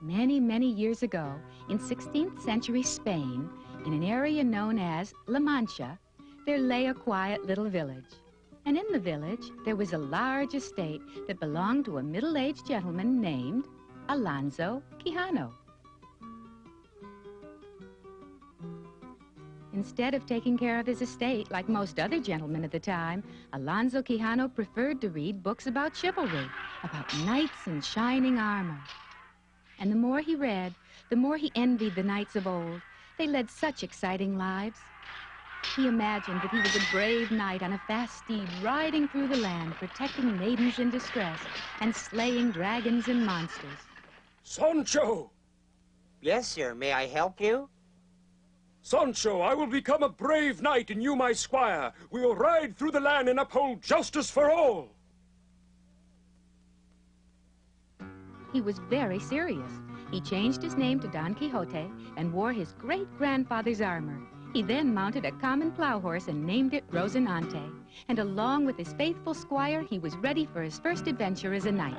Many, many years ago, in 16th century Spain, in an area known as La Mancha, there lay a quiet little village. And in the village, there was a large estate that belonged to a middle-aged gentleman named Alonso Quijano. Instead of taking care of his estate like most other gentlemen at the time, Alonso Quijano preferred to read books about chivalry, about knights in shining armor. And the more he read, the more he envied the knights of old. They led such exciting lives. He imagined that he was a brave knight on a fast steed riding through the land, protecting maidens in distress and slaying dragons and monsters. Sancho! Yes, sir. May I help you? Sancho, I will become a brave knight and you my squire. We will ride through the land and uphold justice for all. He was very serious. He changed his name to Don Quixote and wore his great-grandfather's armor. He then mounted a common plow horse and named it Rocinante. And along with his faithful squire, he was ready for his first adventure as a knight.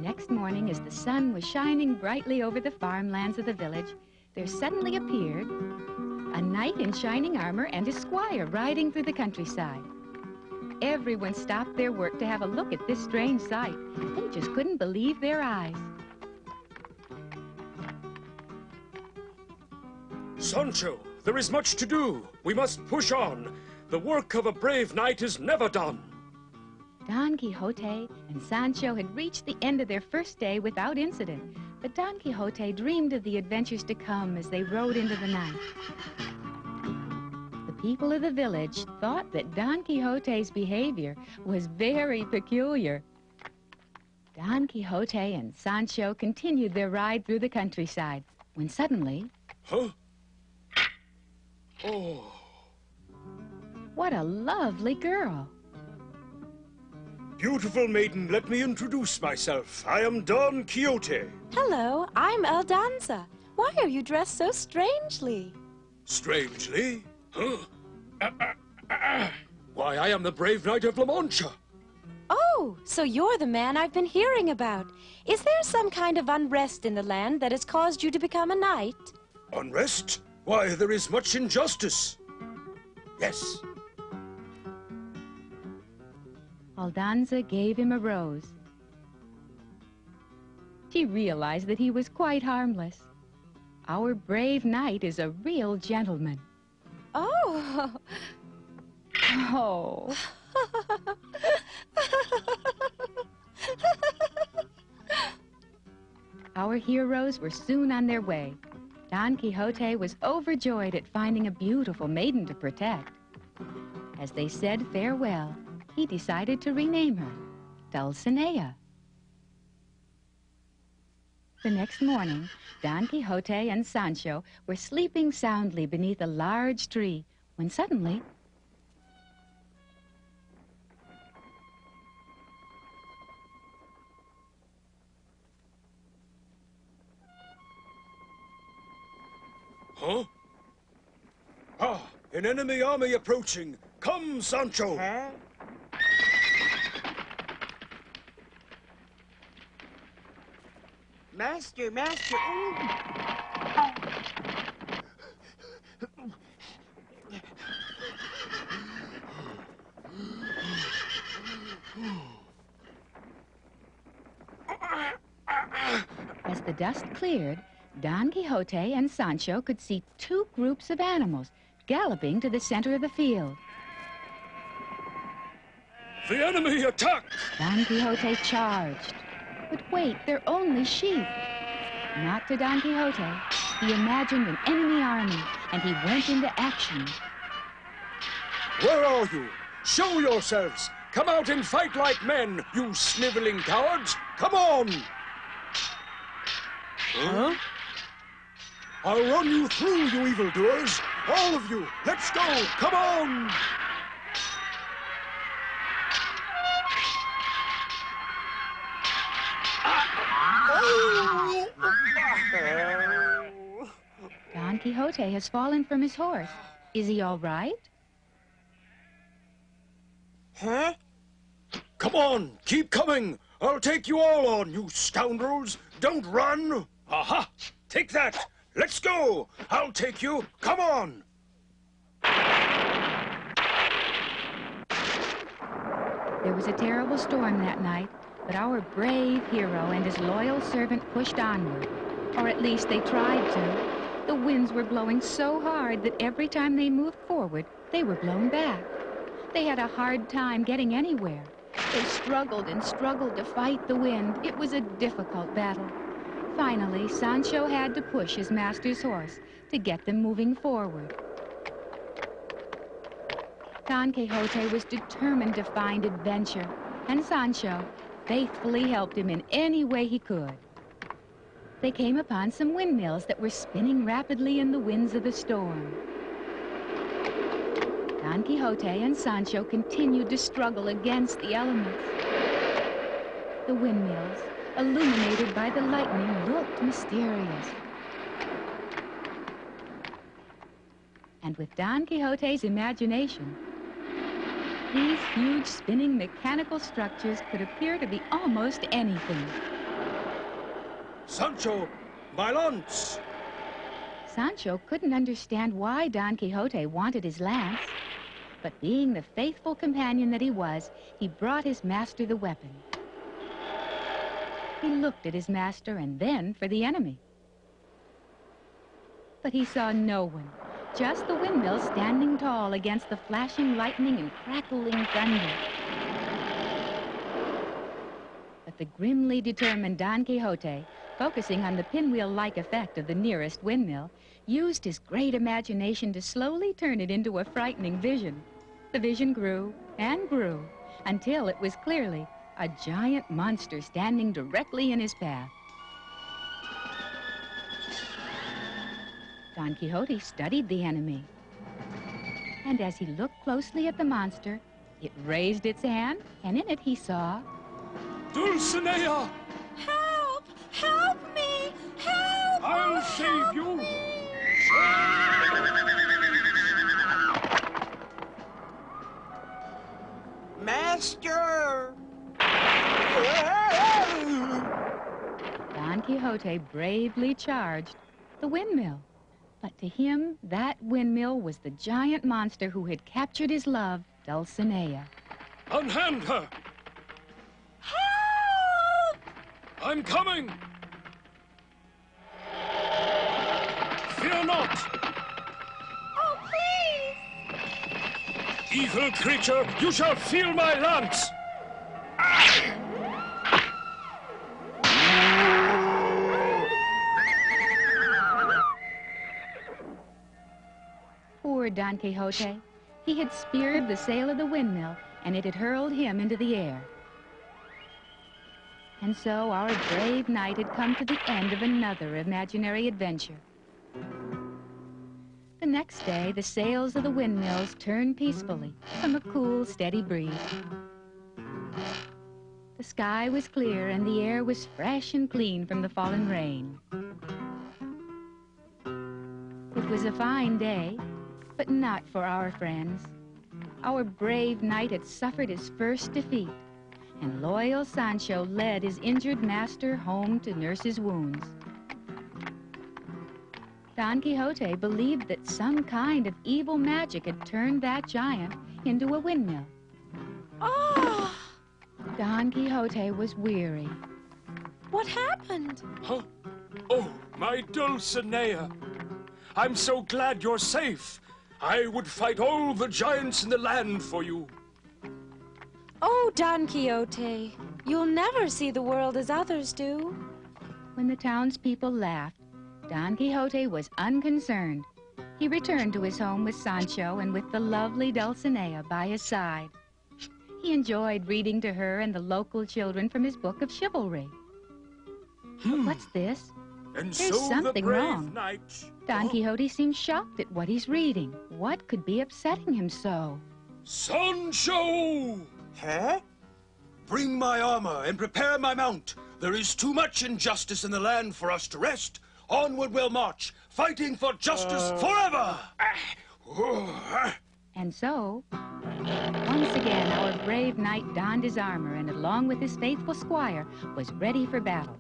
Next morning, as the sun was shining brightly over the farmlands of the village, there suddenly appeared a knight in shining armor and his squire riding through the countryside. Everyone stopped their work to have a look at this strange sight. They just couldn't believe their eyes. Sancho, there is much to do. We must push on. The work of a brave knight is never done. Don Quixote and Sancho had reached the end of their first day without incident, but Don Quixote dreamed of the adventures to come as they rode into the night. The people of the village thought that Don Quixote's behavior was very peculiar. Don Quixote and Sancho continued their ride through the countryside, when suddenly... Huh? Oh. What a lovely girl! Beautiful maiden, let me introduce myself. I am Don Quixote. Hello, I'm Aldonza. Why are you dressed so strangely? Strangely? Huh? Why, I am the brave knight of La Mancha. Oh, so you're the man I've been hearing about. Is there some kind of unrest in the land that has caused you to become a knight? Unrest? Why, there is much injustice. Yes. Aldonza gave him a rose. She realized that he was quite harmless. Our brave knight is a real gentleman. Oh! Oh! Our heroes were soon on their way. Don Quixote was overjoyed at finding a beautiful maiden to protect. As they said farewell, he decided to rename her Dulcinea. The next morning, Don Quixote and Sancho were sleeping soundly beneath a large tree when suddenly... Huh? Ah, an enemy army approaching. Come, Sancho. Huh? Master, master. Ooh. As the dust cleared, Don Quixote and Sancho could see two groups of animals galloping to the center of the field. The enemy attack! Don Quixote charged. But wait, they're only sheep. Not to Don Quixote. He imagined an enemy army, and he went into action. Where are you? Show yourselves! Come out and fight like men, you sniveling cowards! Come on! Huh? I'll run you through, you evildoers! All of you! Let's go! Come on! Don Quixote has fallen from his horse. Is he all right? Huh? Come on, keep coming. I'll take you all on, you scoundrels. Don't run. Aha! Take that. Let's go. I'll take you. Come on. There was a terrible storm that night, but our brave hero and his loyal servant pushed onward. Or at least they tried to. The winds were blowing so hard that every time they moved forward, they were blown back. They had a hard time getting anywhere. They struggled and struggled to fight the wind. It was a difficult battle. Finally, Sancho had to push his master's horse to get them moving forward. Don Quixote was determined to find adventure, and Sancho faithfully helped him in any way he could. They came upon some windmills that were spinning rapidly in the winds of the storm. Don Quixote and Sancho continued to struggle against the elements. The windmills, illuminated by the lightning, looked mysterious. And with Don Quixote's imagination, these huge spinning mechanical structures could appear to be almost anything. Sancho, my lance. Sancho couldn't understand why Don Quixote wanted his lance, but being the faithful companion that he was, he brought his master the weapon. He looked at his master and then for the enemy. But he saw no one, just the windmill standing tall against the flashing lightning and crackling thunder. But the grimly determined Don Quixote, focusing on the pinwheel-like effect of the nearest windmill, used his great imagination to slowly turn it into a frightening vision. The vision grew and grew until it was clearly a giant monster standing directly in his path. Don Quixote studied the enemy, and as he looked closely at the monster, it raised its hand, and in it he saw... Dulcinea! Help! Help me! Help! I'll save you! Master! Don Quixote bravely charged the windmill. But to him, that windmill was the giant monster who had captured his love, Dulcinea. Unhand her! Help! I'm coming! Fear not! Oh, please! Evil creature, you shall feel my lance! Poor Don Quixote. He had speared the sail of the windmill, and it had hurled him into the air. And so our brave knight had come to the end of another imaginary adventure. The next day, the sails of the windmills turned peacefully from a cool, steady breeze. The sky was clear, and the air was fresh and clean from the fallen rain. It was a fine day, but not for our friends. Our brave knight had suffered his first defeat, and loyal Sancho led his injured master home to nurse his wounds. Don Quixote believed that some kind of evil magic had turned that giant into a windmill. Oh! Don Quixote was weary. What happened? Huh? Oh, my Dulcinea! I'm so glad you're safe. I would fight all the giants in the land for you. Oh, Don Quixote, you'll never see the world as others do. When the townspeople laughed, Don Quixote was unconcerned. He returned to his home with Sancho and with the lovely Dulcinea by his side. He enjoyed reading to her and the local children from his book of chivalry. But what's this? And There's so something the brave wrong. knight... Don Quixote seemed shocked at what he's reading. What could be upsetting him so? Sancho! Huh? Bring my armor and prepare my mount. There is too much injustice in the land for us to rest. Onward we'll march, fighting for justice forever! And so, Once again, our brave knight donned his armor and, along with his faithful squire, was ready for battle.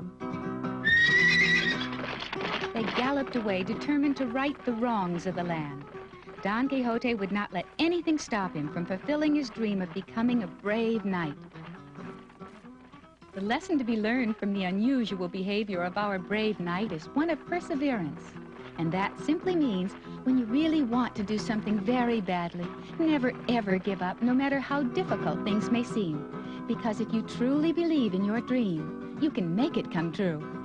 They galloped away, determined to right the wrongs of the land. Don Quixote would not let anything stop him from fulfilling his dream of becoming a brave knight. The lesson to be learned from the unusual behavior of our brave knight is one of perseverance. And that simply means when you really want to do something very badly, never ever give up, no matter how difficult things may seem. Because if you truly believe in your dream, you can make it come true.